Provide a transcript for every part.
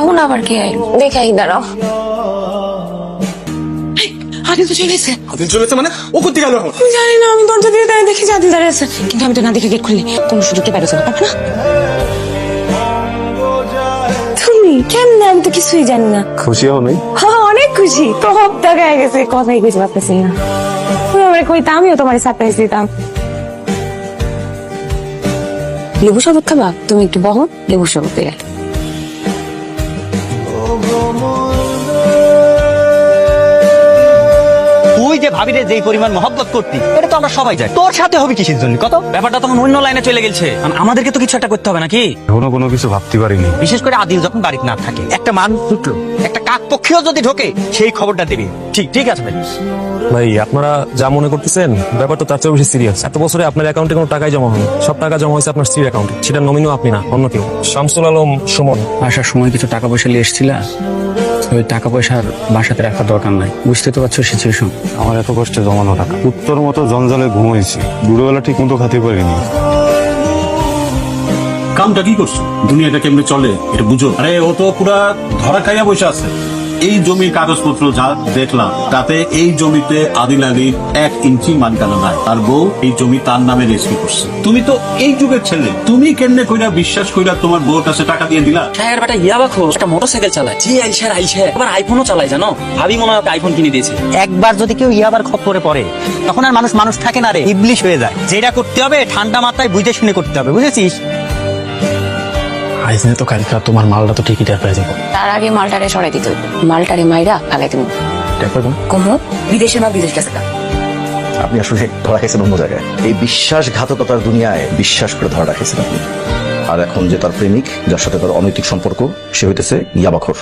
এখন আবার কে আইলো দেখাই দাঁড়াও। আদিল তো চলে এসেছে। আদিল চলেছে মানে ও কোথায় গেল এখন? আমি জানি না, আমি দরজা দিয়ে দাঁড়িয়ে দেখি যে আদিল দাঁড়িয়ে আছে, কিন্তু আমি তো না দেখে গেট খুললি কোনো সুযোগকে বেরোতে পারবো না। তুমি কেমনে? আমি তো কিছুই জানি না। খুশি হও নাই? হ্যাঁ অনেক খুশি, তো হব টাকা গেছে, কথাই কিছু ভাবতেছি না। তুমি আমার কইতাম, আমিও তোমার সারপ্রাইজ দিতাম। লেবু শরবত খাবা? তুমি একটু বহো, লেবু শরবত দিয়ে। তুই যে ভাবিরে যেই পরিমাণ মহব্বত করতি এটা তো আমরা সবাই জানি, তোর সাথে হবে কিসের জন্য কত? ব্যাপারটা তখন অন্য লাইনে চলে গেছে, আমাদেরকে তো কিছু একটা করতে হবে নাকি? এখনো কোনো কিছু ভাবতে পারিনি। বিশেষ করে আদিল যখন বাড়িতে না থাকে, একটা মানুষ ঢুকলো, একটা কাক পক্ষীও যদি ঢোকে সেই খবরটা দিবি। ঠিক আছে ভাই। ভাই আপনারা যা মনে করতেছেন ব্যাপারটা তার চেয়ে বেশি সিরিয়াস। এত বছরে আপনার অ্যাকাউন্টে কোনো টাকাই জমা হয়নি, সব টাকা জমা হয়েছে আপনার স্ত্রীর অ্যাকাউন্টে। সেটা নমিনিও আপনি না, অন্য কেউ। শামসুল আলম সুমন। আসার সময় কিছু টাকা পয়সা নিয়ে এসেছিলা, ওই টাকা পয়সার বাসাতে রাখার দরকার নাই, বুঝতে তো পারছো সিচুয়েশন। আমার এত কষ্টে জমানো টাকা, উত্তর মতো জঞ্জালে ঘুমাইছি, দুপুরবেলা ঠিক মতো খেতে পারিনি। কামটা কি করছো? দুনিয়াটা কেমনে চলে এটা বুঝো। আরে ও তো পুরা ধরা খাইয়া বসে আছে। এই জমির কাগজপত্র যা দেখলাম তাতে এই জমিতে আদিল আলীর 1 ইঞ্চি মালিকানা নাই। তার বউ এই জমি তার নামে রেজিস্ট্রি করছে। তুমি তো এই যুগের ছেলে, তুমি কেমনে কইরা বিশ্বাস কইরা তোমার বউর কাছে টাকা দিয়ে দিলা? শাহের বেটা ইয়াবা খোঁজ একটা মোটরসাইকেল চালায়, জি আইসে আবার আইফোনও চালায়, জানো? ভাবি মনে হয় আইফোন কিনে দিয়েছে। একবার যদি কেউ ইয়াবার খপ্পরে পড়ে তখন আর মানুষ থাকে না রে, ইবলিশ হয়ে যায়। যেটা করতে হবে ঠান্ডা মাথায় বুঝে শুনে করতে হবে, বুঝেছিস? আইসনে তো কালকা তোমার মালটা তো ঠিকই টের পেয়ে যাবো। তার আগে মালটারে সরাই দিতে হইবে, মালটারে মাইরা ফালাই দেবো। কমো বিদেশে না বিদেশ গেছে। আপনি আসলে ধরা খেয়েছেন অন্য জায়গায়। এই বিশ্বাসঘাতকতার দুনিয়ায় বিশ্বাস করে ধরা রাখেছেন আপনি। আর এখন যে তার প্রেমিক, যার সাথে তার অনৈতিক সম্পর্ক, সে হইতেছে ইয়াবাখোর।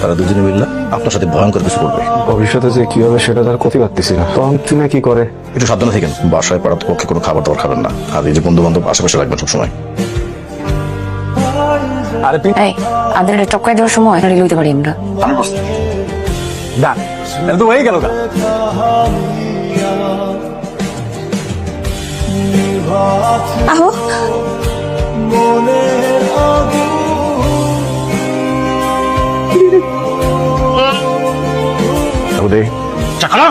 তারা দুজনে মিললে আপনার সাথে ভয়ঙ্কর কিছু করবে। ভবিষ্যতে যে কি হবে সেটা তার ক্ষতি পারতেছি না। তখন তুমি কি করে? একটু সাবধানে থাকেন, বাসায় পাড়ার পক্ষে কোনো খাবার দাবার খাবেন না। আর এই যে বন্ধু বান্ধব আশেপাশে রাখবেন সবসময়। এই আদিলরে টপকাই দেওয়ার সময় লইতে পারি আমরা। তো হয়ে গেল। আহো চাকা